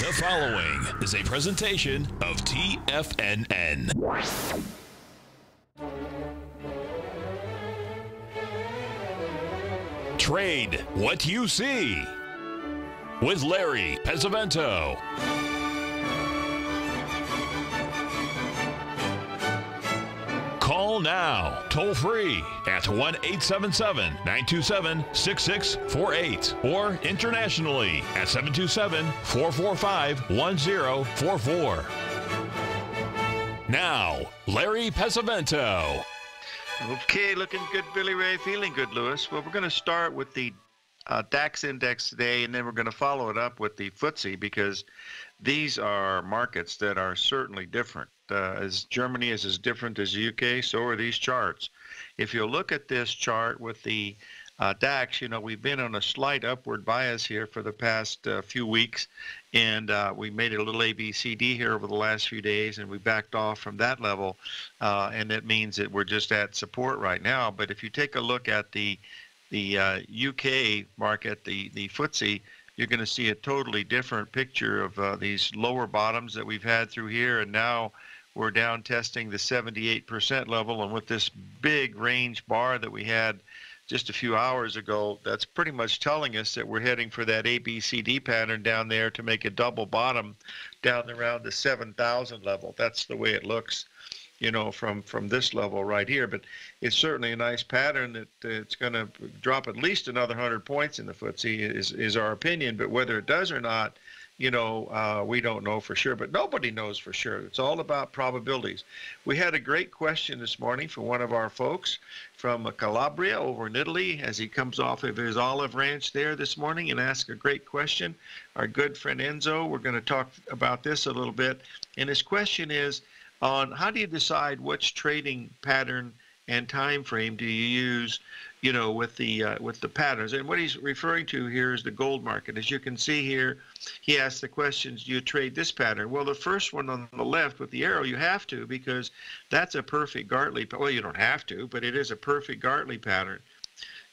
The following is a presentation of TFNN. Trade what you see with Larry Pesavento. Call now, toll free at 1-877-927-6648 or internationally at 727-445-1044. Now, Larry Pesavento. Okay, looking good, Billy Ray. Feeling good, Lewis. Well, we're going to start with the DAX index today, and then we're going to follow it up with the FTSE because these are markets that are certainly different. As Germany is as different as the UK, so are these charts. If you look at this chart with the DAX, you know, we've been on a slight upward bias here for the past few weeks, and we made a little ABCD here over the last few days, and we backed off from that level, and that means that we're just at support right now. But if you take a look at the UK market, the FTSE, you're going to see a totally different picture of these lower bottoms that we've had through here, and now we're down testing the 78% level. And with this big range bar that we had just a few hours ago, that's pretty much telling us that we're heading for that ABCD pattern down there to make a double bottom down around the 7,000 level. That's the way it looks, you know, from this level right here. But it's certainly a nice pattern that it's going to drop at least another 100 points in the FTSE is our opinion. But whether it does or not, you know, we don't know for sure, but nobody knows for sure. It's all about probabilities. We had a great question this morning from one of our folks from Calabria over in Italy as he comes off of his olive ranch there this morning and asked a great question. Our good friend Enzo, we're going to talk about this a little bit. And his question is on how do you decide which trading pattern and time frame do you use, you know, with the patterns. And what he's referring to here is the gold market. As you can see here, he asked the questions, do you trade this pattern? Well, the first one on the left with the arrow, you have to, because that's a perfect Gartley. Well, you don't have to, but it is a perfect Gartley pattern.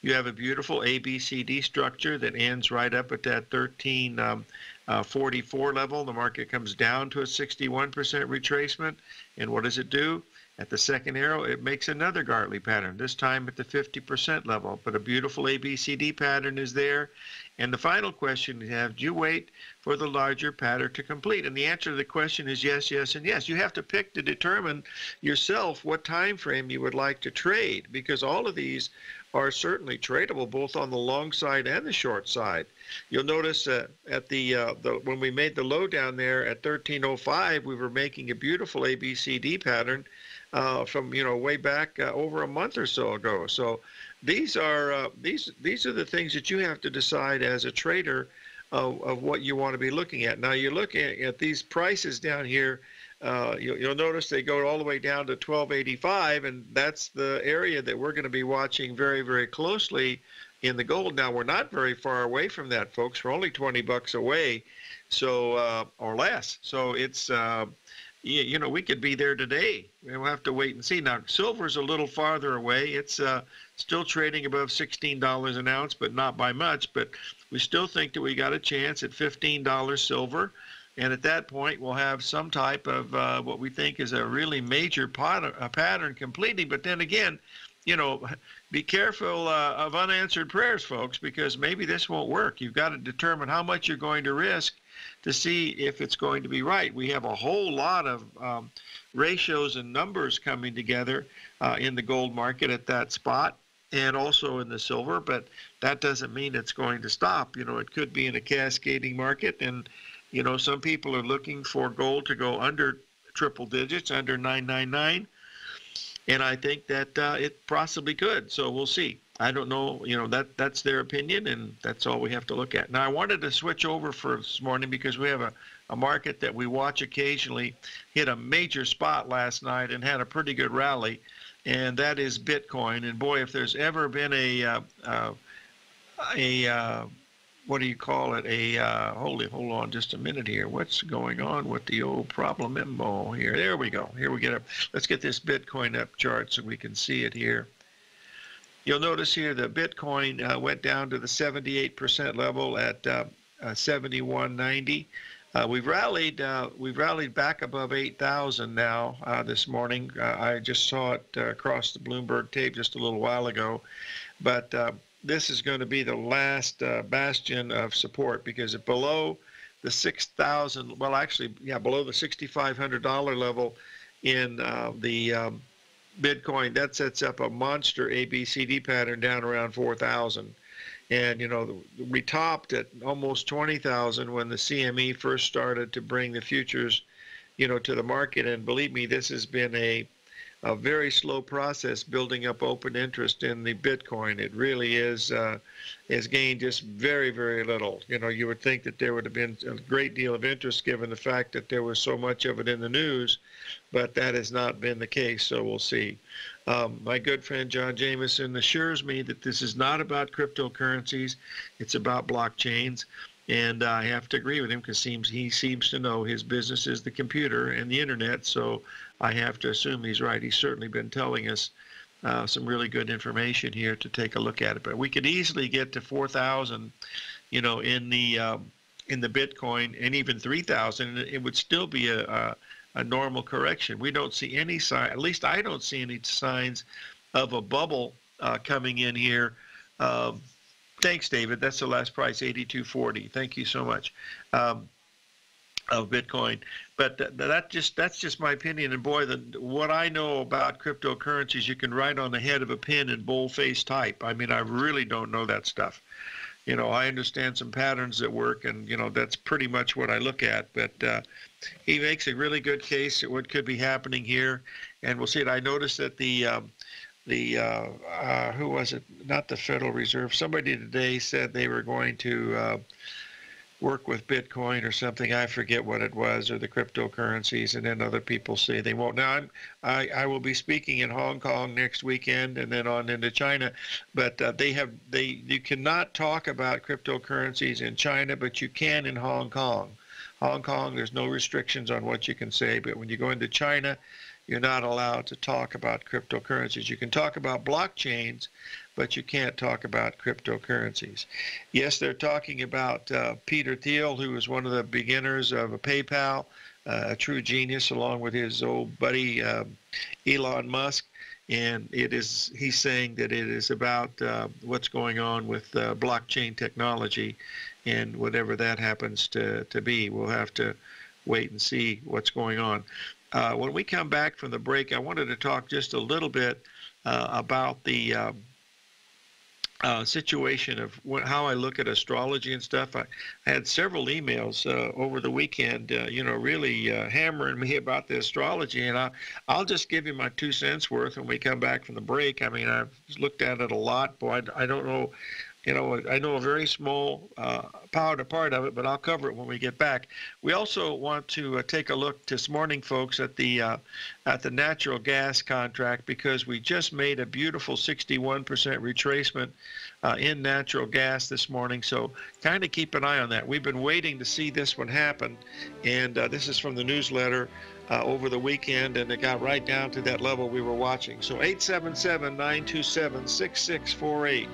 You have a beautiful ABCD structure that ends right up at that 1344 level. The market comes down to a 61% retracement. And what does it do? At the second arrow, it makes another Gartley pattern, this time at the 50% level. But a beautiful ABCD pattern is there. And the final question you have, do you wait for the larger pattern to complete? And the answer to the question is yes, yes, and yes. You have to pick to determine yourself what time frame you would like to trade, because all of these are certainly tradable both on the long side and the short side. You'll notice at when we made the low down there at 1305, we were making a beautiful ABCD pattern from, you know, way back over a month or so ago. So these are the things that you have to decide as a trader of what you want to be looking at. Now you're looking at these prices down here. You'll notice they go all the way down to 1285, and that's the area that we're going to be watching very, very closely in the gold. Now we're not very far away from that, folks. We're only 20 bucks away, so or less. So it's you know, we could be there today. We'll have to wait and see. Now silver's a little farther away. It's still trading above $16 an ounce, but not by much. But we still think that we got a chance at $15 silver. And at that point, we'll have some type of what we think is a really major pattern completing. But then again, you know, be careful of unanswered prayers, folks, because maybe this won't work. You've got to determine how much you're going to risk to see if it's going to be right. We have a whole lot of ratios and numbers coming together in the gold market at that spot and also in the silver, but that doesn't mean it's going to stop. You know, it could be in a cascading market, and you know, some people are looking for gold to go under triple digits, under 999, and I think that it possibly could. So we'll see. I don't know. You know, that's their opinion, and that's all we have to look at. Now, I wanted to switch over for this morning because we have a market that we watch occasionally hit a major spot last night and had a pretty good rally, and that is Bitcoin. And boy, if there's ever been a what do you call it? Hold on just a minute here. What's going on with the old problememo here? There we go. Here we get up. Let's get this Bitcoin up chart so we can see it here. You'll notice here that Bitcoin went down to the 78% level at 71.90. We've rallied back above 8,000 now this morning. I just saw it across the Bloomberg tape just a little while ago, but this is going to be the last bastion of support, because below the 6,000, well, actually, yeah, below the $6,500 level in the Bitcoin, that sets up a monster ABCD pattern down around 4,000. And, you know, we topped at almost 20,000 when the CME first started to bring the futures, you know, to the market. And believe me, this has been a very slow process building up open interest in the Bitcoin. It really is has gained just very, very little. You know, you would think that there would have been a great deal of interest given the fact that there was so much of it in the news, but that has not been the case, so we'll see. My good friend John Jameson assures me that this is not about cryptocurrencies, it's about blockchains. And I have to agree with him, because he seems to know his business is the computer and the internet, so I have to assume he's right. He's certainly been telling us some really good information here to take a look at it. But we could easily get to 4,000, you know, in the Bitcoin, and even 3,000. It would still be a normal correction. We don't see any sign, at least I don't see any signs of a bubble coming in here. Thanks, David. That's the last price, 82.40. Thank you so much. Of Bitcoin, but that's just my opinion. And boy, what I know about cryptocurrencies, you can write on the head of a pen in boldface type. I mean, I really don't know that stuff. You know, I understand some patterns that work, and you know, that's pretty much what I look at. But he makes a really good case at what could be happening here, and we'll see it. I noticed that who was it? Not the Federal Reserve. Somebody today said they were going to work with Bitcoin or something. I forget what it was, or the cryptocurrencies, and then other people say they won't. Now I will be speaking in Hong Kong next weekend, and then on into China. But you cannot talk about cryptocurrencies in China, but you can in Hong Kong. Hong Kong, there's no restrictions on what you can say, but when you go into China, you're not allowed to talk about cryptocurrencies. You can talk about blockchains, but you can't talk about cryptocurrencies. Yes, they're talking about Peter Thiel, who was one of the beginners of PayPal, a true genius, along with his old buddy Elon Musk. And he's saying that it is about what's going on with blockchain technology, and whatever that happens to be. We'll have to wait and see what's going on. When we come back from the break, I wanted to talk just a little bit about the situation of how I look at astrology and stuff. I had several emails over the weekend, you know, really hammering me about the astrology, and I'll just give you my 2 cents worth when we come back from the break. I mean, I've looked at it a lot. Boy, I don't know. You know, I know a very small part of it, but I'll cover it when we get back. We also want to take a look this morning, folks, at the natural gas contract, because we just made a beautiful 61% retracement in natural gas this morning. So kind of keep an eye on that. We've been waiting to see this one happen, and this is from the newsletter over the weekend, and it got right down to that level we were watching. So 877-927-6648.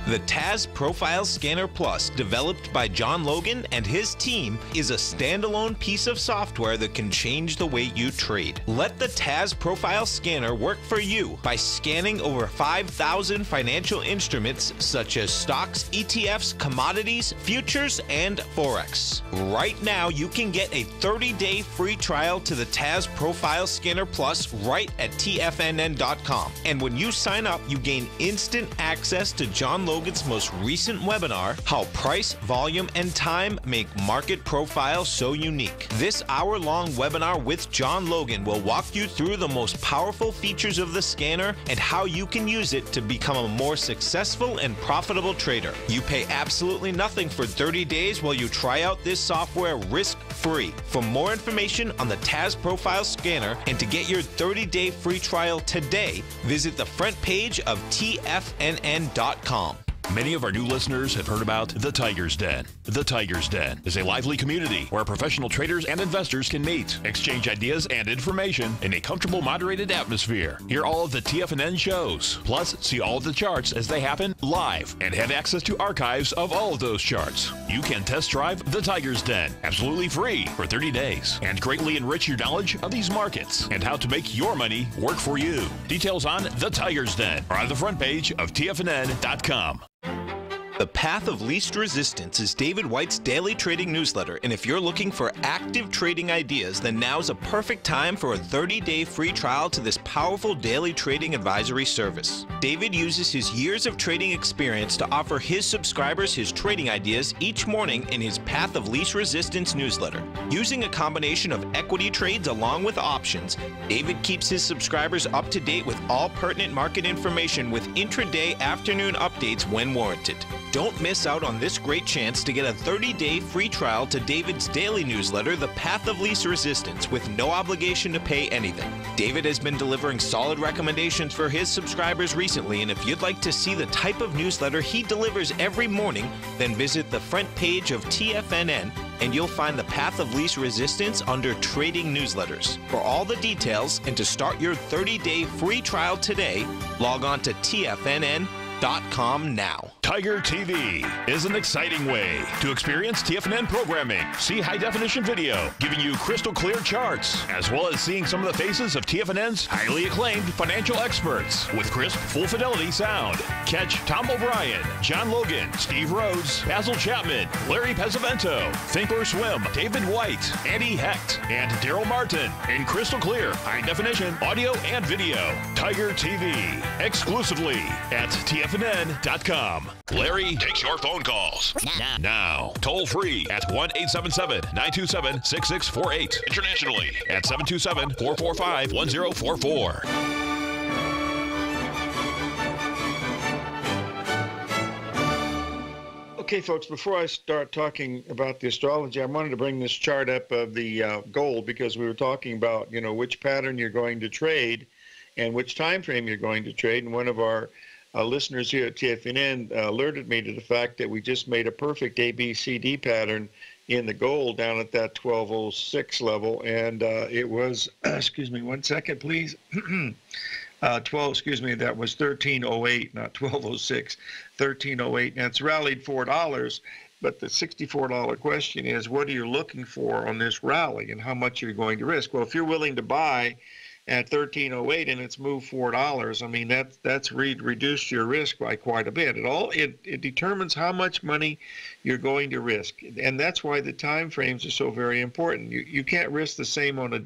The TAS Profile Scanner Plus, developed by John Logan and his team, is a standalone piece of software that can change the way you trade. Let the TAS Profile Scanner work for you by scanning over 5,000 financial instruments such as stocks, ETFs, commodities, futures, and forex. Right now, you can get a 30-day free trial to the TAS Profile Scanner Plus right at TFNN.com. And when you sign up, you gain instant access to John Logan's most recent webinar, How Price, Volume, and Time Make Market Profiles So Unique. This hour-long webinar with John Logan will walk you through the most powerful features of the scanner and how you can use it to become a more successful and profitable trader. You pay absolutely nothing for 30 days while you try out this software risk-free. For more information on the TAS Profile Scanner and to get your 30-day free trial today, visit the front page of TFNN.com. Many of our new listeners have heard about The Tiger's Den. The Tiger's Den is a lively community where professional traders and investors can meet, exchange ideas and information in a comfortable, moderated atmosphere. Hear all of the TFNN shows, plus see all of the charts as they happen live, and have access to archives of all of those charts. You can test drive The Tiger's Den absolutely free for 30 days and greatly enrich your knowledge of these markets and how to make your money work for you. Details on The Tiger's Den are on the front page of TFNN.com. The Path of Least Resistance is David White's daily trading newsletter, and if you're looking for active trading ideas, then now's a perfect time for a 30-day free trial to this powerful daily trading advisory service. David uses his years of trading experience to offer his subscribers his trading ideas each morning in his Path of Least Resistance newsletter. Using a combination of equity trades along with options, David keeps his subscribers up to date with all pertinent market information with intraday afternoon updates when warranted. Don't miss out on this great chance to get a 30-day free trial to David's daily newsletter, The Path of Least Resistance, with no obligation to pay anything. David has been delivering solid recommendations for his subscribers recently, and if you'd like to see the type of newsletter he delivers every morning, then visit the front page of TFNN and you'll find the Path of Least Resistance under Trading Newsletters. For all the details and to start your 30-day free trial today, log on to TFNN.com now. Tiger TV is an exciting way to experience TFNN programming. See high-definition video giving you crystal clear charts, as well as seeing some of the faces of TFNN's highly acclaimed financial experts with crisp, full-fidelity sound. Catch Tom O'Brien, John Logan, Steve Rhodes, Basil Chapman, Larry Pesavento, Think or Swim, David White, Andy Hecht, and Daryl Martin in crystal clear, high-definition audio and video. Tiger TV, exclusively at TFNN.com. Larry takes your phone calls now. Toll free at 1-877-927-6648. Internationally at 727-445-1044. Okay, folks, before I start talking about the astrology, I wanted to bring this chart up of the gold, because we were talking about, which pattern you're going to trade and which time frame you're going to trade. And one of our listeners here at TFNN alerted me to the fact that we just made a perfect ABCD pattern in the gold down at that 1206 level, and it was, excuse me, 1 second, please. That was 1308, not 1206, 1308, and it's rallied $4. But the $64 question is, what are you looking for on this rally, and how much are you going to risk? Well, if you're willing to buy at 1308 and it's moved $4, I mean, that's reduced your risk by quite a bit. It determines how much money you're going to risk, and that's why the time frames are so very important. You can't risk the same on a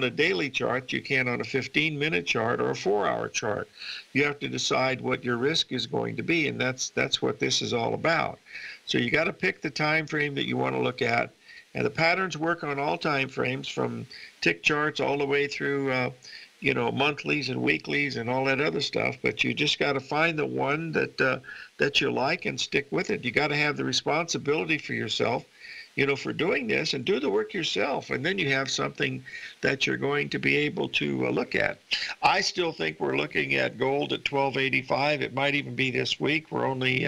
daily chart you can on a 15-minute chart or a 4-hour chart. You have to decide what your risk is going to be, and that's what this is all about. So you got to pick the time frame that you want to look at. And the patterns work on all time frames, from tick charts all the way through, monthlies and weeklies and all that other stuff. But you just got to find the one that you like and stick with it. You got to have the responsibility for yourself, for doing this, and do the work yourself. And then you have something that you're going to be able to look at. I still think we're looking at gold at $12.85. It might even be this week. We're only,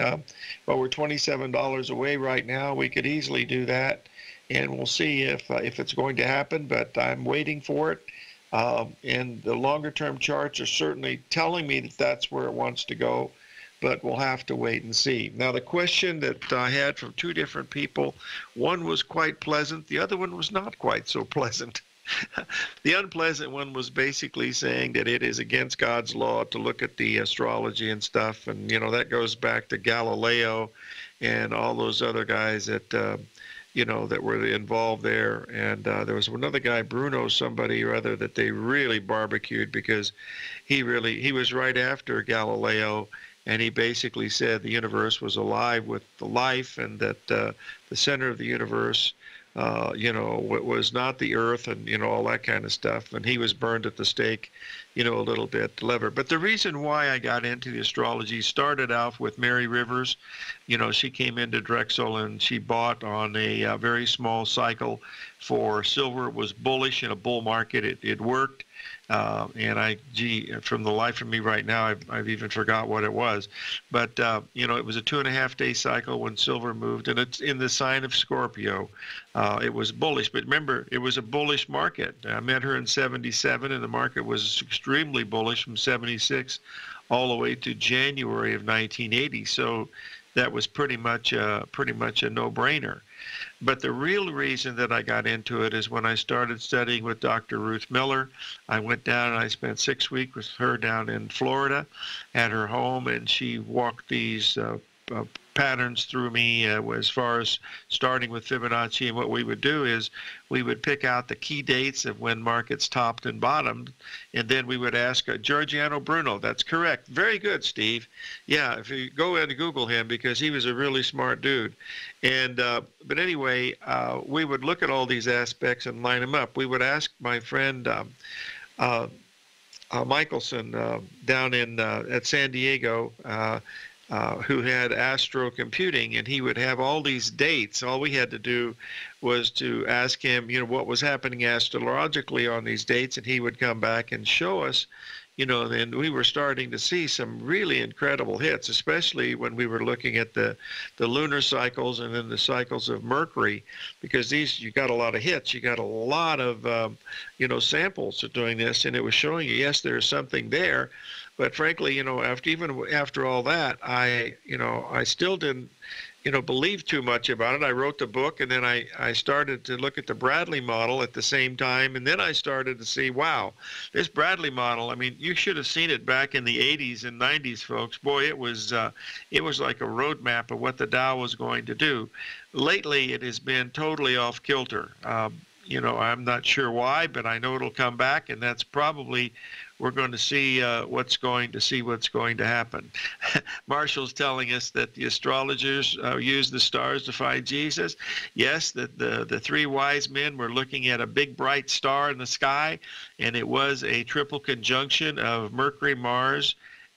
we're $27 away right now. We could easily do that. And we'll see if it's going to happen, but I'm waiting for it. And the longer-term charts are certainly telling me that that's where it wants to go, but we'll have to wait and see. Now, the question that I had from two different people, one was quite pleasant, the other one was not quite so pleasant. The unpleasant one was basically saying that it is against God's law to look at the astrology and stuff, and, that goes back to Galileo and all those other guys that that were involved there. And there was another guy, Bruno somebody or other, that they really barbecued, because he was right after Galileo, and he basically said the universe was alive with the life, and that the center of the universe was not the earth, and all that kind of stuff. And he was burned at the stake, a little bit clever. But the reason why I got into the astrology started out with Mary Rivers. She came into Drexel and she bought on a very small cycle for silver. It was bullish in a bull market. It worked. And from the life of me right now, I've even forgot what it was. But, it was a 2.5-day cycle when silver moved, and it's in the sign of Scorpio. It was bullish, but remember, it was a bullish market. I met her in 77, and the market was extremely bullish from 76 all the way to January of 1980. So that was pretty much a no-brainer. But the real reason that I got into it is when I started studying with Dr. Ruth Miller. I went down and I spent 6 weeks with her down in Florida at her home, and she walked these patterns through me as far as starting with Fibonacci. And what we would do is we would pick out the key dates of when markets topped and bottomed, and then we would ask Giorgiano Bruno. That's correct. Very good, Steve. Yeah, if you go in and Google him, because he was a really smart dude. And but anyway, we would look at all these aspects and line them up. We would ask my friend Michelson down in at San Diego, who had Astro Computing, and he would have all these dates. All we had to do was to ask him, what was happening astrologically on these dates, and he would come back and show us, and we were starting to see some really incredible hits, especially when we were looking at the lunar cycles and then the cycles of Mercury, because you got a lot of hits, you got a lot of, samples of doing this, and it was showing you, yes, there's something there. But frankly, after all that, I still didn't, believe too much about it. I wrote the book, and then I started to look at the Bradley model at the same time, and then I started to see, wow, this Bradley model. I mean, you should have seen it back in the 80s and 90s, folks. Boy, it was like a roadmap of what the Dow was going to do. Lately, it has been totally off kilter. I'm not sure why, but I know it'll come back, and that's probably we're going to see what's going to happen. Marshall's telling us that the astrologers use the stars to find Jesus. Yes, that the three wise men were looking at a big bright star in the sky, and it was a triple conjunction of Mercury, Mars,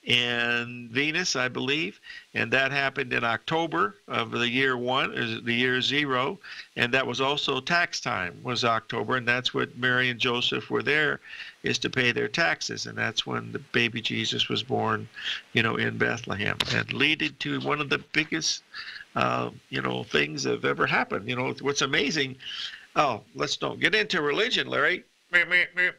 and Venus, I believe, and that happened in October of the year 1, the year 0, and that was also tax time, was October, and that's what Mary and Joseph were there, is to pay their taxes, and that's when the baby Jesus was born, in Bethlehem, and leading to one of the biggest, things that have ever happened. What's amazing, let's don't get into religion, Larry.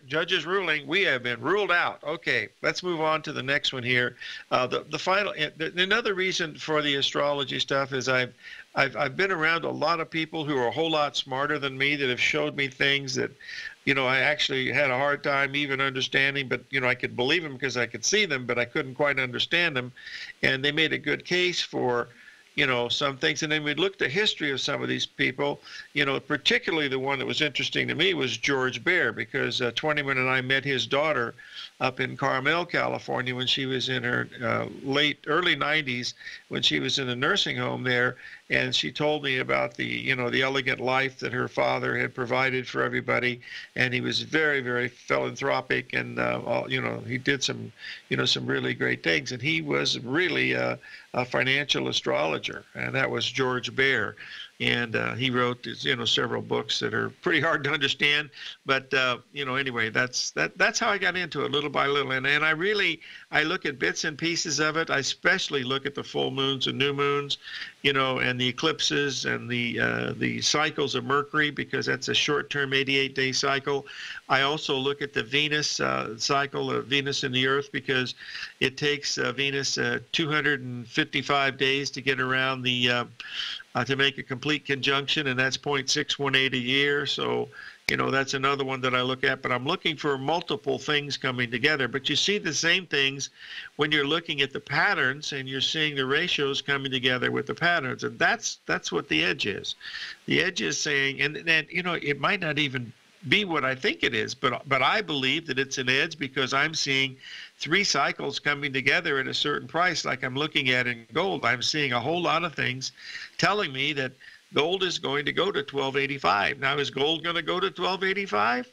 Judge's ruling, we have been ruled out. Okay, let's move on to the next one here. The final, another reason for the astrology stuff is I've been around a lot of people who are a whole lot smarter than me that have showed me things that, I actually had a hard time even understanding, but, I could believe them because I could see them, but I couldn't quite understand them. And they made a good case for, some things. And then we looked at the history of some of these people, particularly the one that was interesting to me was George Baer, because Twentyman and I met his daughter up in Carmel, California, when she was in her early 90s, when she was in a nursing home there. And she told me about the elegant life that her father had provided for everybody. And he was very, very philanthropic, and, he did some really great things. And he was really a financial astrologer, and that was George Baer. And he wrote, several books that are pretty hard to understand. But, anyway, that's how I got into it little by little. And I look at bits and pieces of it. I especially look at the full moons and new moons, and the eclipses and the cycles of Mercury, because that's a short-term 88-day cycle. I also look at the Venus cycle of Venus and the Earth, because it takes Venus 255 days to get around the to make a complete conjunction, and that's 0.618 a year. So, that's another one that I look at. But I'm looking for multiple things coming together. But you see the same things when you're looking at the patterns, and you're seeing the ratios coming together with the patterns. And that's what the edge is. The edge is saying, and it might not even be what I think it is, but I believe that it's an edge because I'm seeing 3 cycles coming together at a certain price, like I'm looking at in gold. I'm seeing a whole lot of things telling me that gold is going to go to 1285. Now, is gold going to go to 1285?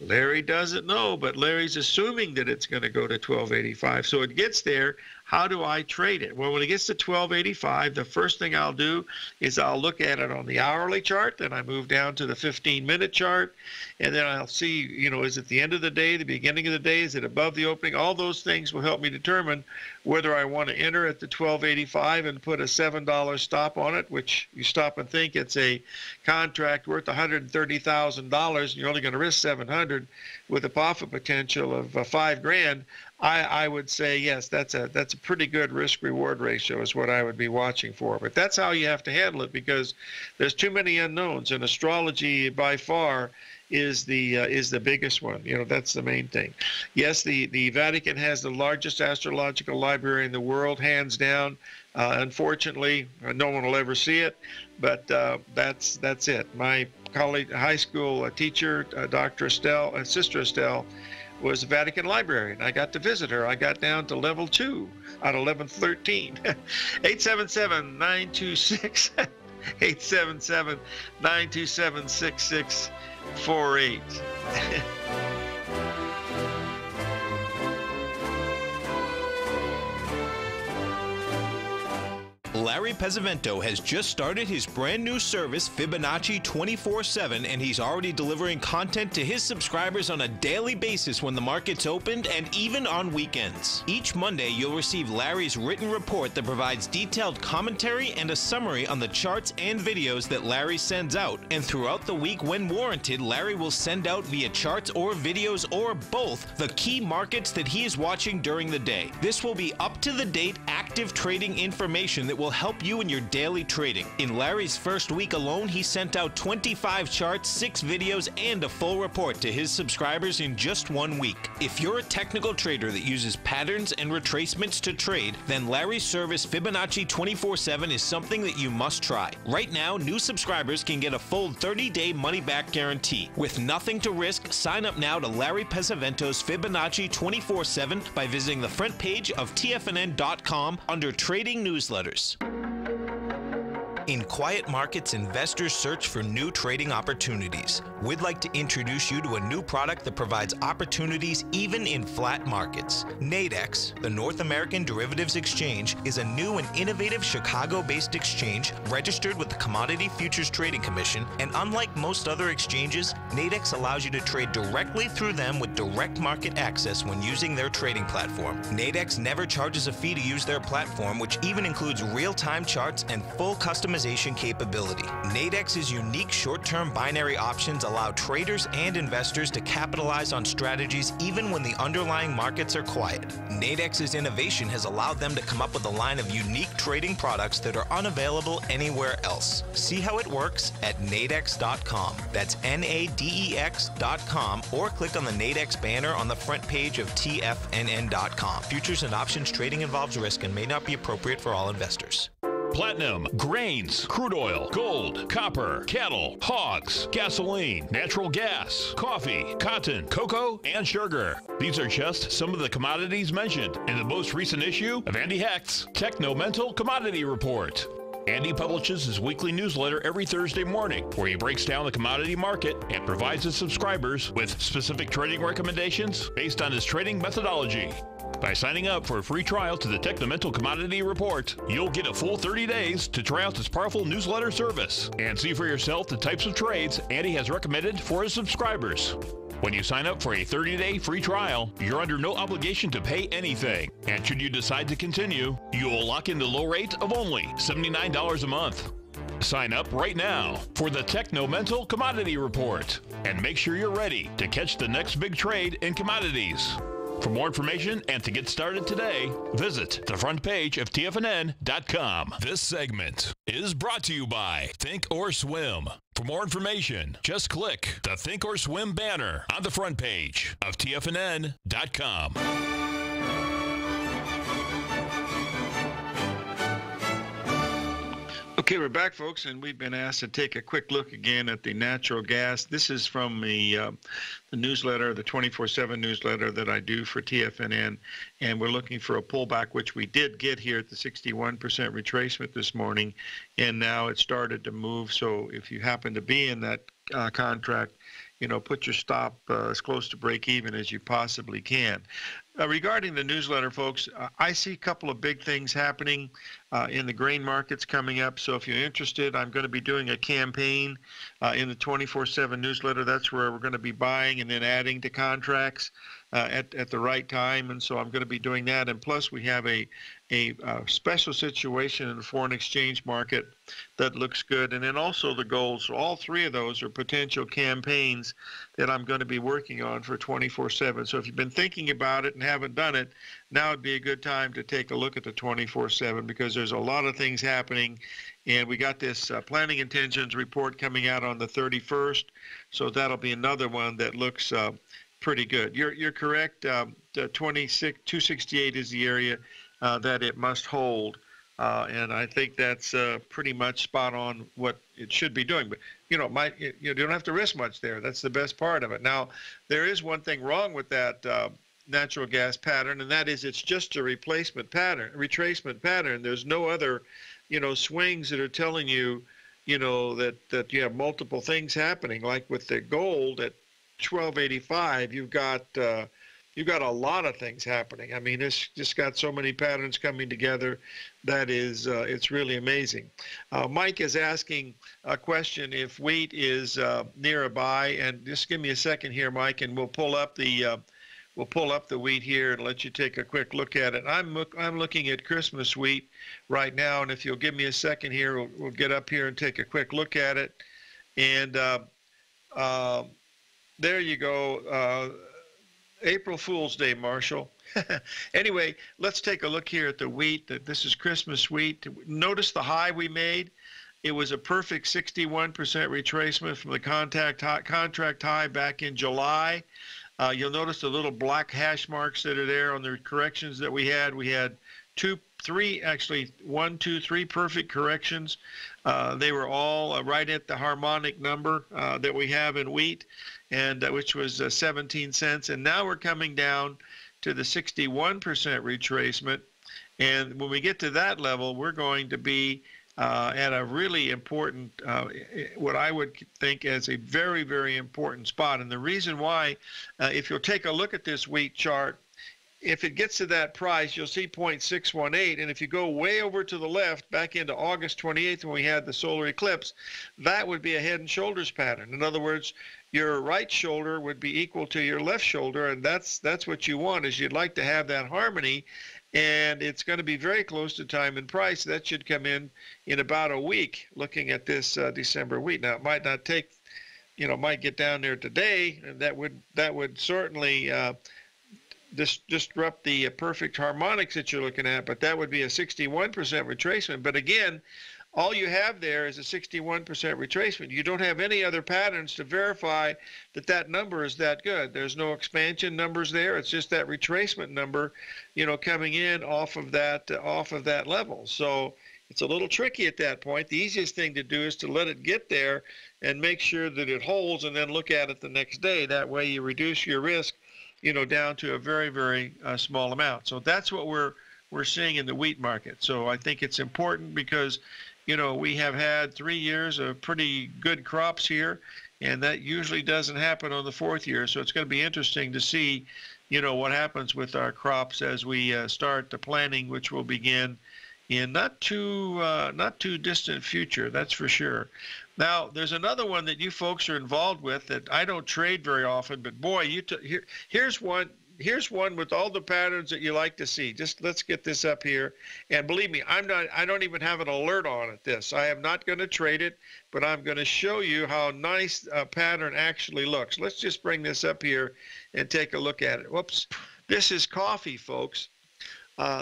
Larry doesn't know, but Larry's assuming that it's going to go to 1285. So it gets there. how do I trade it? Well, when it gets to 1285, the first thing I'll do is I'll look at it on the hourly chart. Then I move down to the 15-minute chart, and then I'll see, is it the end of the day, the beginning of the day? Is it above the opening? All those things will help me determine whether I want to enter at the 1285 and put a $7 stop on it, which you stop and think it's a contract worth $130,000, and you're only going to risk 700 with a profit potential of $5,000. I would say yes, that's a pretty good risk-reward ratio is what I would be watching for. But that's how you have to handle it, because there's too many unknowns, and astrology by far is the biggest one. That's the main thing. Yes, the Vatican has the largest astrological library in the world, hands down. Unfortunately, no one will ever see it, but that's it. My colleague, high school teacher, Dr. Estelle, Sister Estelle, was a Vatican librarian. I got to visit her. I got down to level 2 out of 1113. 877-926 877-927-6648. Larry Pesavento has just started his brand new service, Fibonacci 24/7, and he's already delivering content to his subscribers on a daily basis when the market's opened and even on weekends. Each Monday, you'll receive Larry's written report that provides detailed commentary and a summary on the charts and videos that Larry sends out. And throughout the week, when warranted, Larry will send out via charts or videos or both the key markets that he is watching during the day. This will be up-to-the-date, active trading information that will help you in your daily trading. In Larry's first week alone, he sent out 25 charts, 6 videos, and a full report to his subscribers in just 1 week. If you're a technical trader that uses patterns and retracements to trade, then Larry's service Fibonacci 24/7 is something that you must try. Right now, new subscribers can get a full 30-day money-back guarantee. With nothing to risk, sign up now to Larry Pesavento's Fibonacci 24/7 by visiting the front page of TFNN.com under Trading Newsletters. In quiet markets, investors search for new trading opportunities. We'd like to introduce you to a new product that provides opportunities even in flat markets. Nadex, the North American Derivatives Exchange, is a new and innovative Chicago-based exchange registered with the Commodity Futures Trading Commission, and unlike most other exchanges, Nadex allows you to trade directly through them with direct market access when using their trading platform. Nadex never charges a fee to use their platform, which even includes real-time charts and full customization capability. Nadex's unique short-term binary options allow traders and investors to capitalize on strategies even when the underlying markets are quiet. Nadex's innovation has allowed them to come up with a line of unique trading products that are unavailable anywhere else. See how it works at nadex.com. That's NADEX.com, or click on the Nadex banner on the front page of TFNN.com. Futures and options trading involves risk and may not be appropriate for all investors. Platinum, grains, crude oil, gold, copper, cattle, hogs, gasoline, natural gas, coffee, cotton, cocoa, and sugar. These are just some of the commodities mentioned in the most recent issue of Andy Hecht's Techno-Mental Commodity Report. Andy publishes his weekly newsletter every Thursday morning, where he breaks down the commodity market and provides his subscribers with specific trading recommendations based on his trading methodology. By signing up for a free trial to the Techno-Mental Commodity Report, you'll get a full 30 days to try out this powerful newsletter service and see for yourself the types of trades Andy has recommended for his subscribers. When you sign up for a 30-day free trial, you're under no obligation to pay anything. And should you decide to continue, you will lock in the low rate of only $79 a month. Sign up right now for the Techno-Mental Commodity Report and make sure you're ready to catch the next big trade in commodities. For more information and to get started today, visit the front page of TFNN.com. This segment is brought to you by Think or Swim. For more information, just click the Think or Swim banner on the front page of TFNN.com. Okay, we're back, folks, and we've been asked to take a quick look again at the natural gas. This is from the newsletter, the 24/7 newsletter that I do for TFNN, and we're looking for a pullback, which we did get here at the 61% retracement this morning, and now it started to move. So if you happen to be in that contract, put your stop as close to break even as you possibly can. Regarding the newsletter, folks, I see a couple of big things happening in the grain markets coming up. So if you're interested, I'm going to be doing a campaign in the 24/7 newsletter. That's where we're going to be buying and then adding to contracts at the right time. And so I'm going to be doing that. And plus, we have a special situation in the foreign exchange market that looks good. And then also the gold. So all three of those are potential campaigns that I'm going to be working on for 24/7. So if you've been thinking about it and haven't done it, now would be a good time to take a look at the 24/7 because there's a lot of things happening. And we got this planning intentions report coming out on the 31st. So that'll be another one that looks pretty good. You're correct. 268 is the area that it must hold. And I think that's pretty much spot on what it should be doing. But, you don't have to risk much there. That's the best part of it. Now, there is one thing wrong with that natural gas pattern, and that is it's just a retracement pattern. There's no other, swings that are telling you, that you have multiple things happening. Like with the gold at 1285, you've got a lot of things happening. I mean, it's just got so many patterns coming together that is, it's really amazing. Mike is asking a question if wheat is near a buy, and just give me a second here, Mike, and we'll pull up the wheat here and let you take a quick look at it. I'm looking at Christmas wheat right now, and if you'll give me a second here, we'll get up here and take a quick look at it. And there you go. April Fool's Day, Marshall. Anyway, let's take a look here at the wheat. This is Christmas wheat. Notice the high we made. It was a perfect 61% retracement from the contract high back in July. You'll notice the little black hash marks that are there on the corrections that we had. We had one, two, three perfect corrections. They were all right at the harmonic number that we have in wheat, and which was 17 cents. And now we're coming down to the 61% retracement. And when we get to that level, we're going to be at a really important, what I would think as a very, very important spot. And the reason why, if you'll take a look at this wheat chart, if it gets to that price, you'll see 0.618. And if you go way over to the left, back into August 28th when we had the solar eclipse, that would be a head and shoulders pattern. In other words, your right shoulder would be equal to your left shoulder, and that's what you want, is you'd like to have that harmony. And it's going to be very close to time and price. That should come in about a week, looking at this December wheat. Now, it might not take, might get down there today, and that would certainly disrupt the perfect harmonics that you're looking at, but that would be a 61% retracement. But again, all you have there is a 61% retracement. You don't have any other patterns to verify that number is that good. There's no expansion numbers there. It's just that retracement number, coming in off of that level. So it's a little tricky at that point. The easiest thing to do is to let it get there and make sure that it holds, and then look at it the next day. That way you reduce your risk, down to a very, very small amount. So that's what we're seeing in the wheat market. So I think it's important because, we have had 3 years of pretty good crops here, and that usually doesn't happen on the fourth year. So it's going to be interesting to see, what happens with our crops as we start the planting, which will begin in not too distant future, that's for sure. Now, there's another one that you folks are involved with that I don't trade very often, but boy, here's one with all the patterns that you like to see. Just let's get this up here. And believe me, I don't even have an alert on it. I am not going to trade it, but I'm going to show you how nice a pattern actually looks. Let's just bring this up here and take a look at it. Whoops. This is coffee, folks.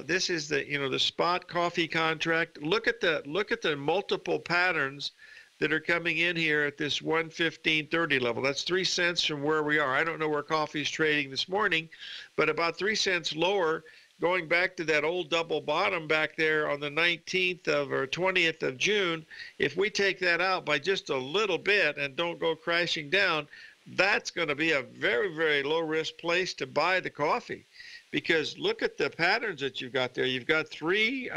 This is the spot coffee contract. Look at the multiple patterns that are coming in here at this 115.30 level. That's 3 cents from where we are. I don't know where coffee is trading this morning, but about 3 cents lower, going back to that old double bottom back there on the 19th or 20th of June. If we take that out by just a little bit and don't go crashing down, that's going to be a very, very low risk place to buy the coffee. Because look at the patterns that you've got there. You've got three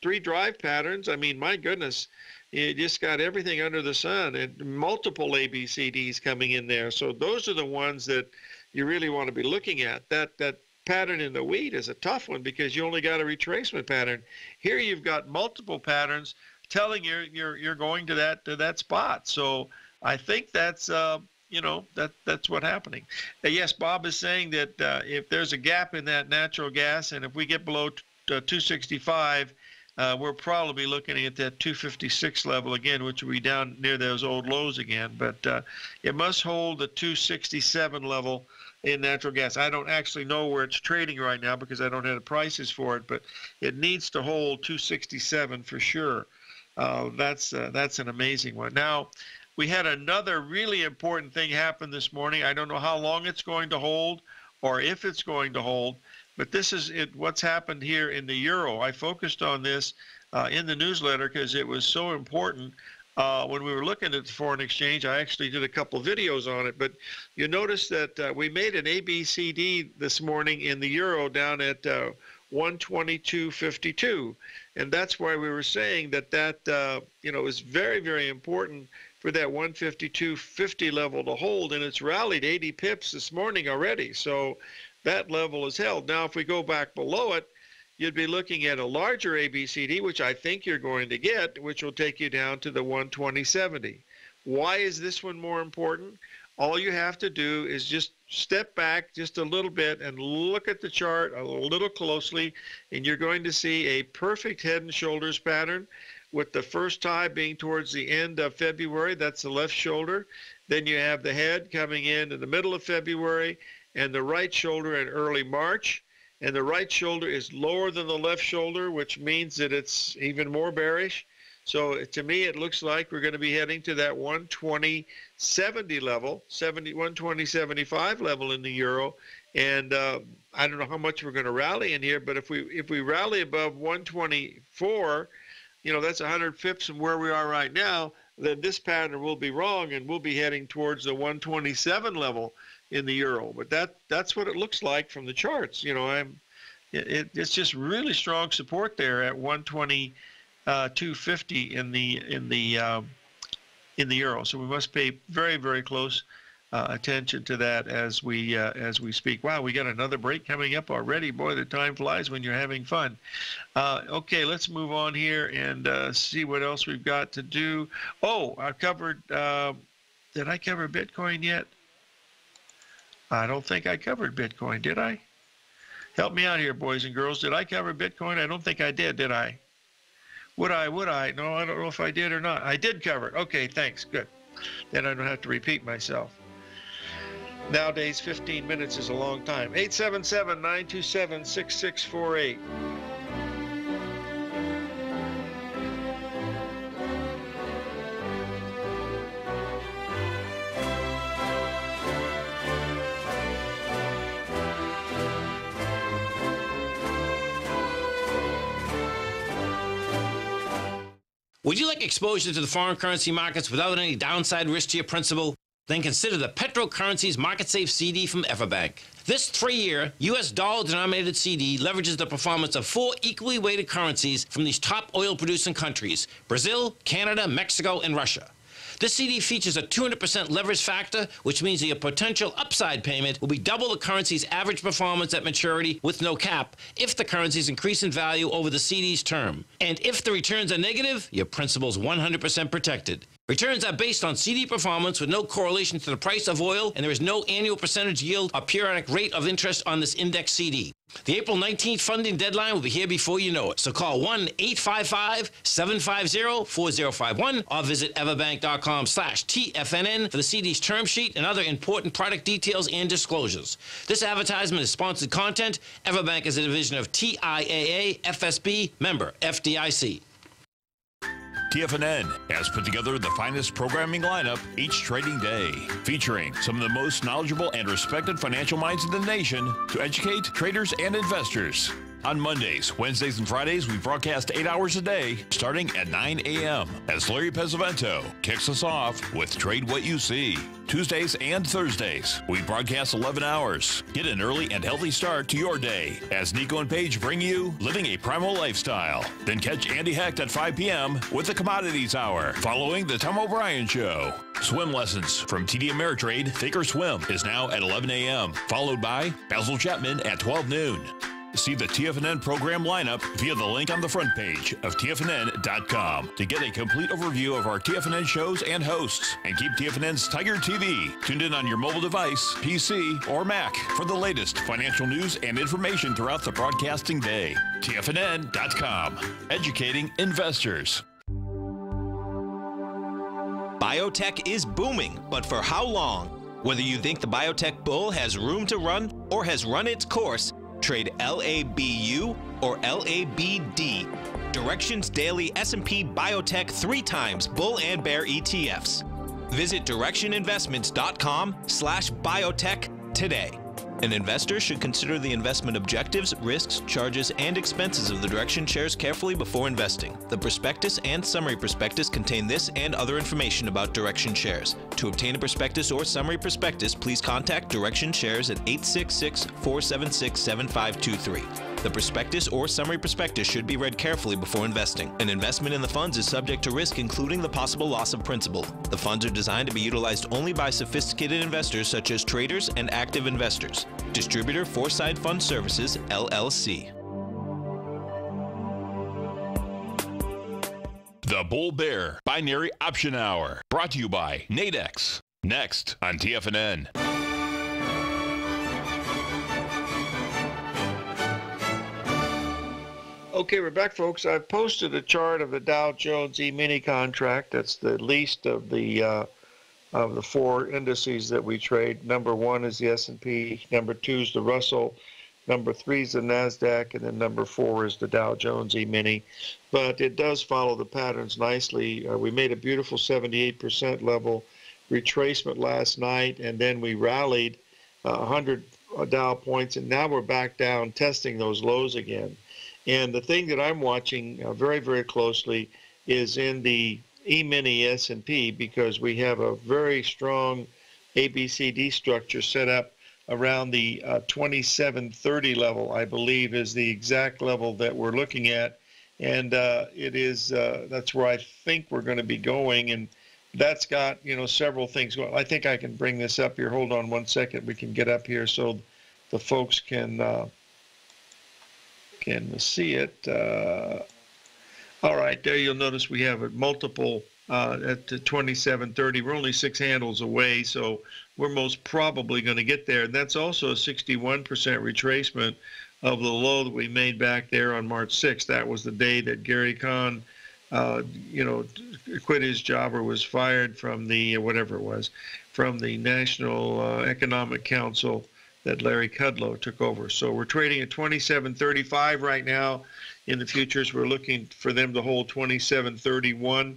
drive patterns. I mean, my goodness, you just got everything under the sun and multiple ABCDs coming in there. So those are the ones that you really want to be looking at. That pattern in the wheat is a tough one because you only got a retracement pattern. Here you've got multiple patterns telling you're going to that spot. So I think that's that's what's happening. Yes, Bob is saying that if there's a gap in that natural gas, and if we get below 265, we're probably looking at that 256 level again, which will be down near those old lows again. But it must hold the 267 level in natural gas. I don't actually know where it's trading right now because I don't have the prices for it, but it needs to hold 267 for sure. That's an amazing one. Now, we had another really important thing happen this morning. I don't know how long it's going to hold or if it's going to hold, but this is what's happened here in the euro. I focused on this in the newsletter because it was so important. When we were looking at the foreign exchange, I actually did a couple of videos on it, but you notice that we made an ABCD this morning in the euro down at 122.52, and that's why we were saying that is very, very important for that 152.50 level to hold, and it's rallied 80 pips this morning already, so that level is held. Now, if we go back below it, you'd be looking at a larger ABCD, which I think you're going to get, which will take you down to the 120.70. Why is this one more important? All you have to do is just step back just a little bit and look at the chart a little closely, and you're going to see a perfect head and shoulders pattern with the first tie being towards the end of February. That's the left shoulder. Then you have the head coming in the middle of February and the right shoulder in early March. And the right shoulder is lower than the left shoulder, which means that it's even more bearish. So to me, it looks like we're going to be heading to that 120.70 level, 120.75 level in the euro. And I don't know how much we're going to rally in here, but if we rally above 124, that's 100 pips from where we are right now, then this pattern will be wrong, and we'll be heading towards the 127 level in the euro. But that's what it looks like from the charts. It's just really strong support there at 122.50 in the euro. So we must pay very, very close attention to that as we speak. Wow, we got another break coming up already. Boy, the time flies when you're having fun. Okay, let's move on here and see what else we've got to do. Oh, I covered. Did I cover Bitcoin yet? I don't think I covered Bitcoin, did I? Help me out here, boys and girls. Did I cover Bitcoin? I don't think I did I? Would I? No, I don't know if I did or not. I did cover it. Okay, thanks. Good. Then I don't have to repeat myself. Nowadays, 15 minutes is a long time. 877-927-6648. Would you like exposure to the foreign currency markets without any downside risk to your principal? Then consider the Petro Currencies Market Safe CD from Everbank. This 3-year U.S. dollar-denominated CD leverages the performance of 4 equally weighted currencies from these top oil-producing countries: Brazil, Canada, Mexico, and Russia. This CD features a 200% leverage factor, which means that your potential upside payment will be double the currency's average performance at maturity with no cap if the currencies increase in value over the CD's term. And if the returns are negative, your principal's 100% protected. Returns are based on CD performance with no correlation to the price of oil, and there is no annual percentage yield or periodic rate of interest on this index CD. The April 19th funding deadline will be here before you know it. So call 1-855-750-4051 or visit everbank.com/TFNN for the CD's term sheet and other important product details and disclosures. This advertisement is sponsored content. Everbank is a division of TIAA FSB, member FDIC. TFNN has put together the finest programming lineup each trading day, featuring some of the most knowledgeable and respected financial minds in the nation to educate traders and investors. On Mondays, Wednesdays, and Fridays, we broadcast 8 hours a day, starting at 9 a.m. as Larry Pesavento kicks us off with Trade What You See. Tuesdays and Thursdays, we broadcast 11 hours. Get an early and healthy start to your day as Nico and Paige bring you Living a Primal Lifestyle. Then catch Andy Hecht at 5 p.m. with the Commodities Hour, following the Tom O'Brien Show. Swim lessons from TD Ameritrade Thinkorswim is now at 11 a.m., followed by Basil Chapman at 12 noon. See the TFNN program lineup via the link on the front page of TFNN.com to get a complete overview of our TFNN shows and hosts. And keep TFNN's Tiger TV tuned in on your mobile device, PC, or Mac for the latest financial news and information throughout the broadcasting day. TFNN.com, educating investors. Biotech is booming, but for how long? Whether you think the biotech bull has room to run or has run its course, trade LABU or LABD. Directions Daily S&P Biotech 3 times bull and bear ETFs. Visit directioninvestments.com/biotech today. An investor should consider the investment objectives, risks, charges, and expenses of the Direction shares carefully before investing. The prospectus and summary prospectus contain this and other information about Direction shares. To obtain a prospectus or summary prospectus, please contact Direction shares at 866-476-7523. The prospectus or summary prospectus should be read carefully before investing. An investment in the funds is subject to risk, including the possible loss of principal. The funds are designed to be utilized only by sophisticated investors such as traders and active investors. Distributor Foreside Fund Services, LLC. The Bull Bear Binary Option Hour, brought to you by Nadex. Next on TFNN. Okay, we're back, folks. I've posted a chart of the Dow Jones E-mini contract. That's the least of the 4 indices that we trade. Number 1 is the S&P. Number 2 is the Russell. Number 3 is the NASDAQ. And then number 4 is the Dow Jones E-mini. But it does follow the patterns nicely. We made a beautiful 78% level retracement last night, and then we rallied 100 Dow points, and now we're back down testing those lows again. And the thing that I'm watching very, very closely is in the E-mini S&P, because we have a very strong ABCD structure set up around the 2730 level, I believe, is the exact level that we're looking at. And it is that's where I think we're going to be going. And that's got, several things going. I think I can bring this up here. Hold on one second. We can get up here so the folks can see it. All right, there you'll notice we have a multiple at 2730. We're only 6 handles away, so we're most probably going to get there. And that's also a 61% retracement of the low that we made back there on March 6th. That was the day that Gary Kahn, quit his job or was fired from the, whatever it was, from the National Economic Council that Larry Kudlow took over. So we're trading at 27.35 right now. In the futures, we're looking for them to hold 27.31.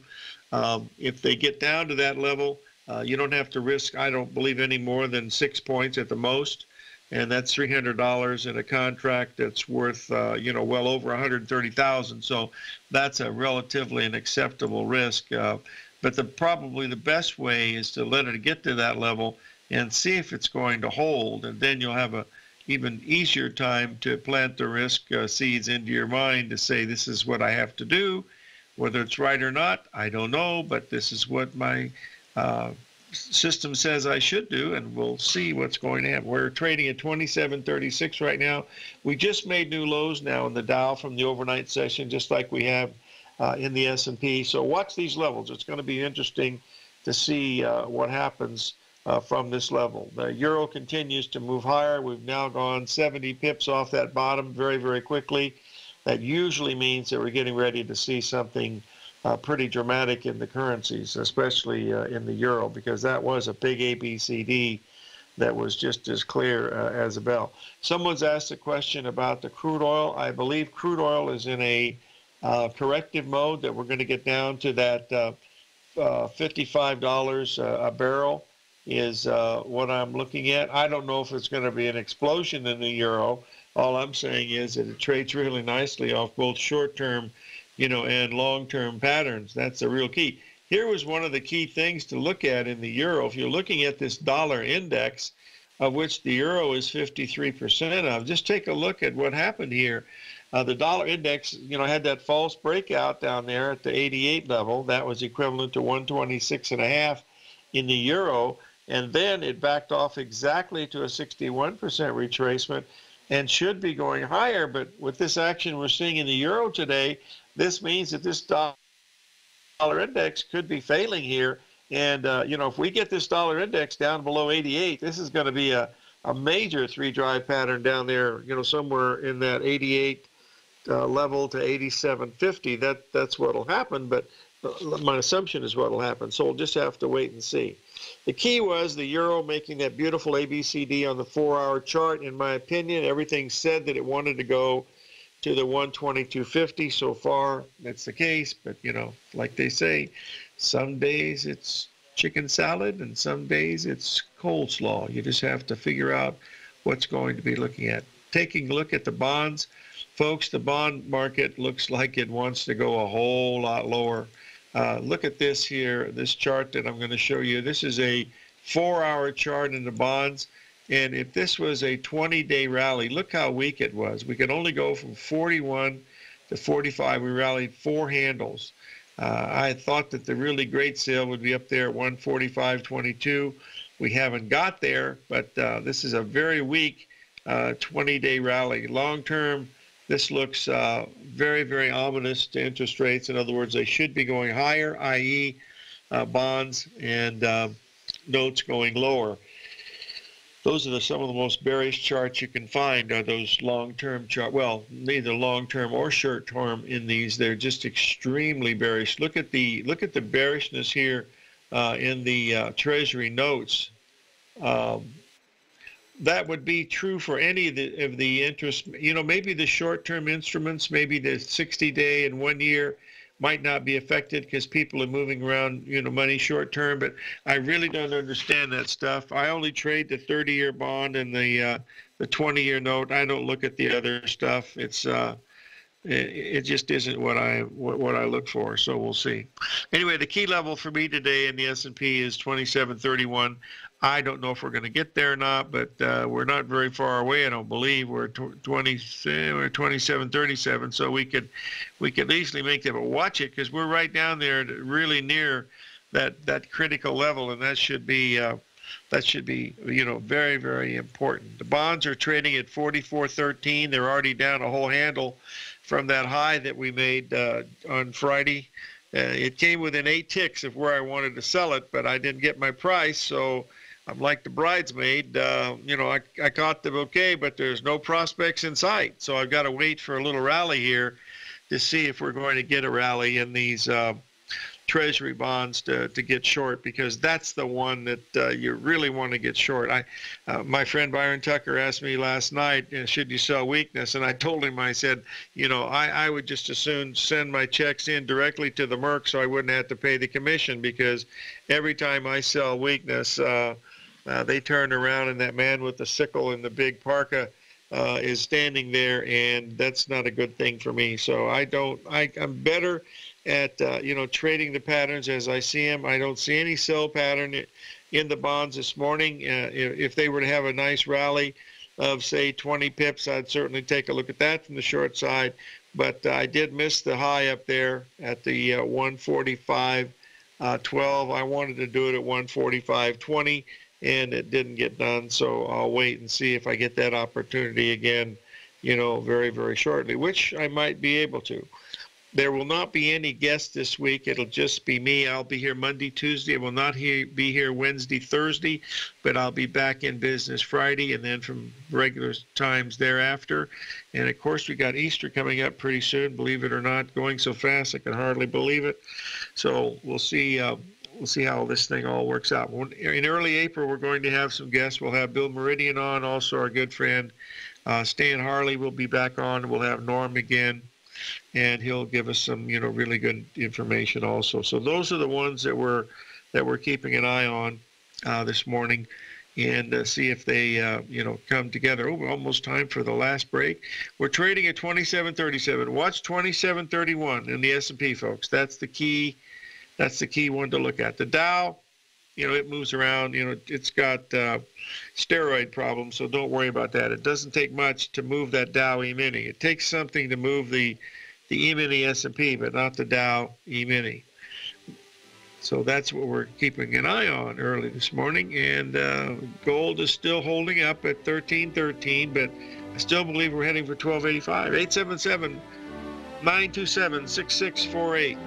If they get down to that level, you don't have to risk, I don't believe, any more than 6 points at the most. And that's $300 in a contract that's worth, well over $130,000. So that's a relatively an acceptable risk. But probably the best way is to let it get to that level and see if it's going to hold, and then you'll have a even easier time to plant the risk seeds into your mind to say, this is what I have to do. Whether it's right or not, I don't know, but this is what my system says I should do, and we'll see what's going to happen. We're trading at 27.36 right now. We just made new lows now in the Dow from the overnight session, just like we have in the S&P. So watch these levels. It's going to be interesting to see what happens from this level. The euro continues to move higher. We've now gone 70 pips off that bottom very, very quickly. That usually means that we're getting ready to see something pretty dramatic in the currencies, especially in the euro, because that was a big ABCD that was just as clear as a bell. Someone's asked a question about the crude oil. I believe crude oil is in a corrective mode, that we're going to get down to that $55 a barrel. Is what I'm looking at. I don't know if it's going to be an explosion in the euro. All I'm saying is that it trades really nicely off both short-term, and long-term patterns. That's the real key. Here was one of the key things to look at in the euro. If you're looking at this dollar index, of which the euro is 53% of, just take a look at what happened here. The dollar index, had that false breakout down there at the 88 level. That was equivalent to 126.5. in the euro, and then it backed off exactly to a 61% retracement and should be going higher. But with this action we're seeing in the euro today, this means that this dollar index could be failing here. And, if we get this dollar index down below 88, this is going to be a major three-drive pattern down there, somewhere in that 88 level to 87.50. That's what will happen, but my assumption is what will happen. So we'll just have to wait and see. The key was the euro making that beautiful ABCD on the 4-hour chart. In my opinion, everything said that it wanted to go to the 122.50. So far, that's the case. But, like they say, some days it's chicken salad and some days it's coleslaw. You just have to figure out what's going to be looking at. Taking a look at the bonds, folks, the bond market looks like it wants to go a whole lot lower. Look at this here, this chart that I'm going to show you. This is a 4-hour chart in the bonds. And if this was a 20-day rally, look how weak it was. We could only go from 41 to 45. We rallied 4 handles. I thought that the really great sale would be up there at 145.22. We haven't got there, but this is a very weak 20-day rally. Long term, this looks very, very ominous to interest rates. In other words, they should be going higher, i.e. bonds and notes going lower. Those are some of the most bearish charts you can find, are those long-term charts. Well, neither long-term or short-term in these. They're just extremely bearish. Look at the bearishness here in the Treasury notes. That would be true for any of the interest. Maybe the short-term instruments, maybe the 60-day and 1 year might not be affected because people are moving around, money short term, but I really don't understand that stuff. I only trade the 30-year bond and the 20-year note. I don't look at the other stuff. It just isn't what I look for. So we'll see. Anyway, the key level for me today in the S&P is 27.31. I don't know if we're going to get there or not, but we're not very far away. I don't believe we're 27.37, so we could easily make that. But watch it, because we're right down there, really near that critical level, and that should be very, very important. The bonds are trading at 44.13. They're already down a whole handle from that high that we made on Friday. It came within 8 ticks of where I wanted to sell it, but I didn't get my price, so I'm like the bridesmaid. I caught the bouquet, but there's no prospects in sight. So I've got to wait for a little rally here to see if we're going to get a rally in these Treasury bonds to get short, because that's the one that you really want to get short. My friend Byron Tucker asked me last night, should you sell weakness? And I told him, I said, I would just as soon send my checks in directly to the Merc so I wouldn't have to pay the commission, because every time I sell weakness, they turn around and that man with the sickle and the big parka is standing there, and that's not a good thing for me. So I'm better at trading the patterns as I see them. I don't see any sell pattern in the bonds this morning. If they were to have a nice rally of, say, 20 pips, I'd certainly take a look at that from the short side. But I did miss the high up there at the 145.12. I wanted to do it at 145.20. And it didn't get done, so I'll wait and see if I get that opportunity again, very, very shortly, which I might be able to. There will not be any guests this week. It'll just be me. I'll be here Monday, Tuesday. I will not be here Wednesday, Thursday, but I'll be back in business Friday, and then from regular times thereafter. And, of course, we got Easter coming up pretty soon, believe it or not, going so fast I can hardly believe it. So we'll see. We'll see how this thing all works out. In early April, we're going to have some guests. We'll have Bill Meridian on, also our good friend Stan Harley will be back on. We'll have Norm again, and he'll give us some, really good information also. So those are the ones that we're keeping an eye on this morning, and see if they, come together. Oh, almost time for the last break. We're trading at 27.37. Watch 27.31 in the S&P, folks. That's the key. That's the key one to look at. The Dow, it moves around. It's got steroid problems, so don't worry about that. It doesn't take much to move that Dow E-mini. It takes something to move the E-mini S&P, but not the Dow E-mini. So that's what we're keeping an eye on early this morning. And gold is still holding up at 13.13, but I still believe we're heading for 1285. 877-927-6648.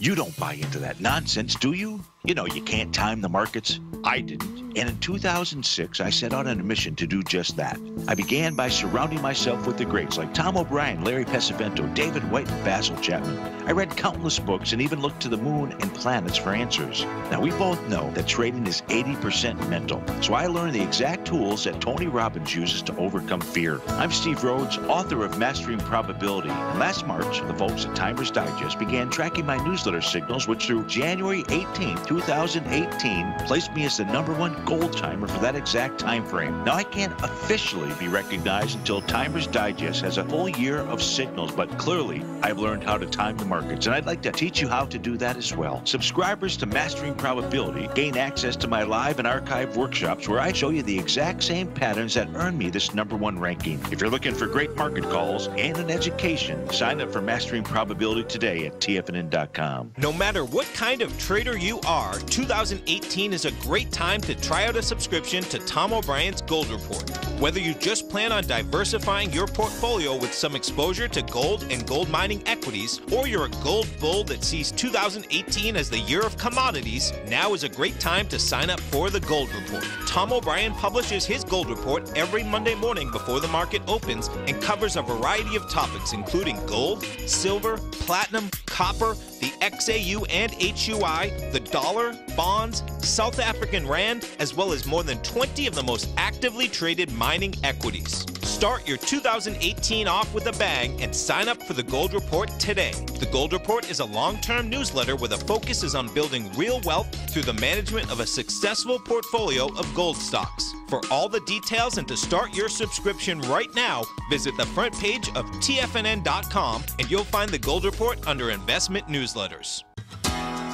You don't buy into that nonsense, do you? You know you can't time the markets. I didn't. And in 2006, I set out on a mission to do just that. I began by surrounding myself with the greats like Tom O'Brien, Larry Pesavento, David White, and Basil Chapman. I read countless books and even looked to the moon and planets for answers. Now, we both know that trading is 80% mental. So I learned the exact tools that Tony Robbins uses to overcome fear. I'm Steve Rhodes, author of Mastering Probability. And last March, the folks at Timers Digest began tracking my newsletter signals, which through January 18, 2018, placed me as the #1 gold timer for that exact time frame. Now, I can't officially be recognized until Timers Digest has a full year of signals, but clearly I've learned how to time the markets, and I'd like to teach you how to do that as well. Subscribers to Mastering Probability gain access to my live and archive workshops where I show you the exact same patterns that earn me this #1 ranking. If you're looking for great market calls and an education, sign up for Mastering Probability today at TFNN.com. No matter what kind of trader you are, 2018 is a great time to try out a subscription to Tom O'Brien's Gold Report. Whether you just plan on diversifying your portfolio with some exposure to gold and gold mining equities, or you're a gold bull that sees 2018 as the year of commodities, now is a great time to sign up for the Gold Report. Tom O'Brien publishes his Gold Report every Monday morning before the market opens and covers a variety of topics including gold, silver, platinum, copper, the XAU and HUI, the dollar, bonds, South African rand, as well as more than 20 of the most actively traded mining equities. Start your 2018 off with a bang and sign up for the Gold Report today. The Gold Report is a long-term newsletter where the focus is on building real wealth through the management of a successful portfolio of gold stocks. For all the details and to start your subscription right now, visit the front page of TFNN.com and you'll find the Gold Report under Investment Newsletters.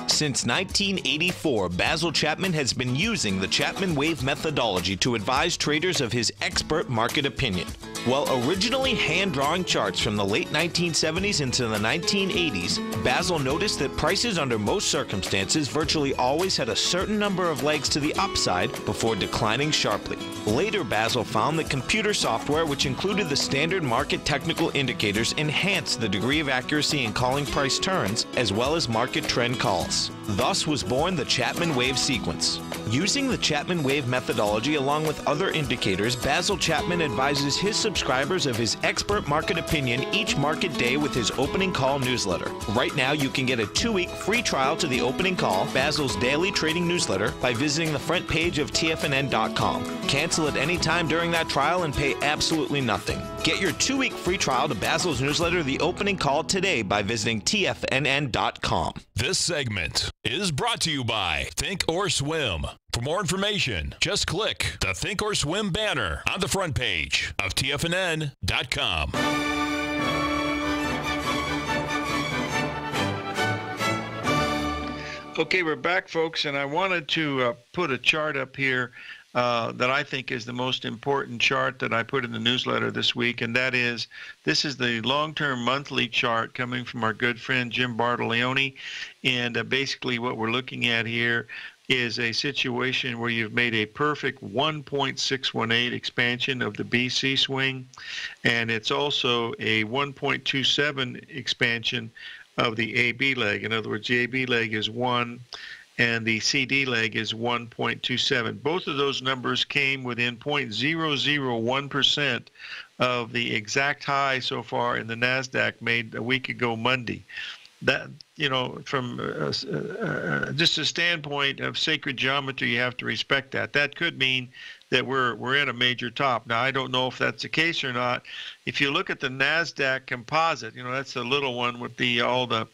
Since 1984, Basil Chapman has been using the Chapman Wave methodology to advise traders of his expert market opinion. While originally hand-drawing charts from the late 1970s into the 1980s, Basil noticed that prices under most circumstances virtually always had a certain number of legs to the upside before declining sharply. Later, Basil found that computer software, which included the standard market technical indicators, enhanced the degree of accuracy in calling price turns, as well as market trend calls. Thus was born the Chapman Wave sequence. Using the Chapman Wave methodology along with other indicators, Basil Chapman advises his subscribers of his expert market opinion each market day with his opening call newsletter. Right now, you can get a 2-week free trial to the opening call, Basil's daily trading newsletter, by visiting the front page of TFNN.com. Cancel at any time during that trial and pay absolutely nothing. Get your 2-week free trial to Basil's newsletter, The Opening Call, today by visiting TFNN.com. This segment is brought to you by Think or Swim. For more information, just click the Think or Swim banner on the front page of TFNN.com. Okay, we're back, folks, and I wanted to put a chart up here that I think is the most important chart that I put in the newsletter this week, and that is, this is the long-term monthly chart coming from our good friend Jim Bartolioni, and basically what we're looking at here is a situation where you've made a perfect 1.618 expansion of the BC swing, and it's also a 1.27 expansion of the AB leg. In other words, the AB leg is 1 and the CD leg is 1.27. Both of those numbers came within 0.001% of the exact high so far in the NASDAQ made a week ago Monday. That, you know, from just a standpoint of sacred geometry, you have to respect that. That could mean that we're in a major top. Now, I don't know if that's the case or not. If you look at the NASDAQ composite, you know, that's the little one with all the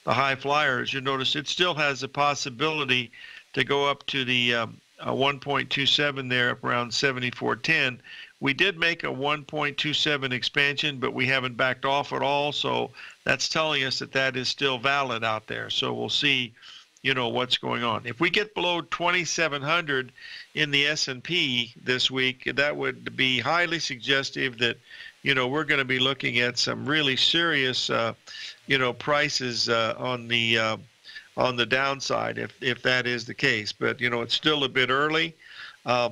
high flyers, you notice it still has a possibility to go up to the 1.27 there, up around 74.10. We did make a 1.27 expansion, but we haven't backed off at all, so that's telling us that that is still valid out there. So we'll see what's going on. If we get below 2,700 in the S&P this week, that would be highly suggestive that, we're going to be looking at some really serious, prices on the downside if that is the case. But, it's still a bit early.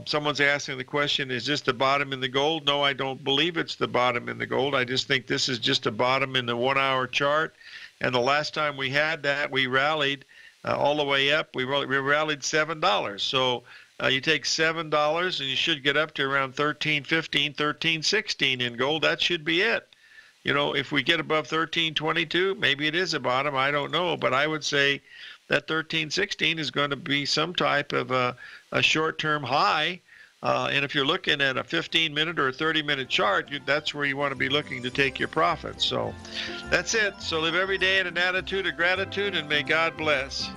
Someone's asking the question, is this the bottom in the gold? No, I don't believe it's the bottom in the gold. I just think this is just a bottom in the 1-hour chart. And the last time we had that, we rallied all the way up. We rallied $7. So you take $7 and you should get up to around $13.15, $13.16 in gold. That should be it. If we get above $13.22, maybe it is a bottom. I don't know. But I would say that $13.16 is going to be some type of a short-term high. And if you're looking at a 15-minute or a 30-minute chart, that's where you want to be looking to take your profits. So that's it. So live every day in an attitude of gratitude, and may God bless.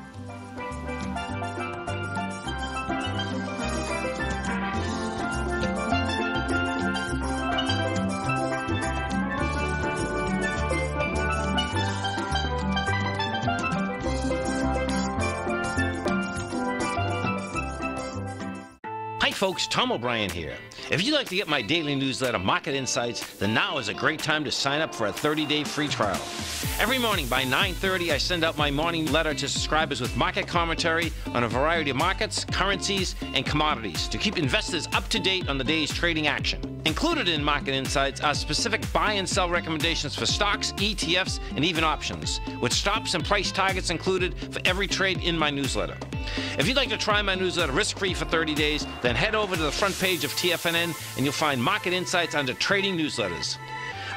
Hi folks, Tom O'Brien here. If you'd like to get my daily newsletter, Market Insights, then now is a great time to sign up for a 30-day free trial. Every morning by 9:30, I send out my morning letter to subscribers with market commentary on a variety of markets, currencies, and commodities to keep investors up to date on the day's trading action. Included in Market Insights are specific buy and sell recommendations for stocks, ETFs, and even options, with stops and price targets included for every trade in my newsletter. If you'd like to try my newsletter risk-free for 30 days, then head over to the front page of TFNN and you'll find Market Insights under Trading Newsletters.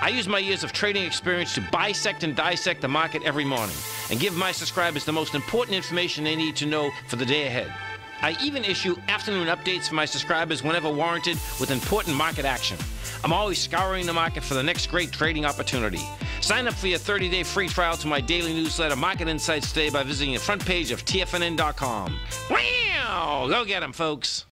I use my years of trading experience to bisect and dissect the market every morning and give my subscribers the most important information they need to know for the day ahead. I even issue afternoon updates for my subscribers whenever warranted with important market action. I'm always scouring the market for the next great trading opportunity. Sign up for your 30-day free trial to my daily newsletter, Market Insights, today by visiting the front page of TFNN.com. Wow! Go get 'em, folks.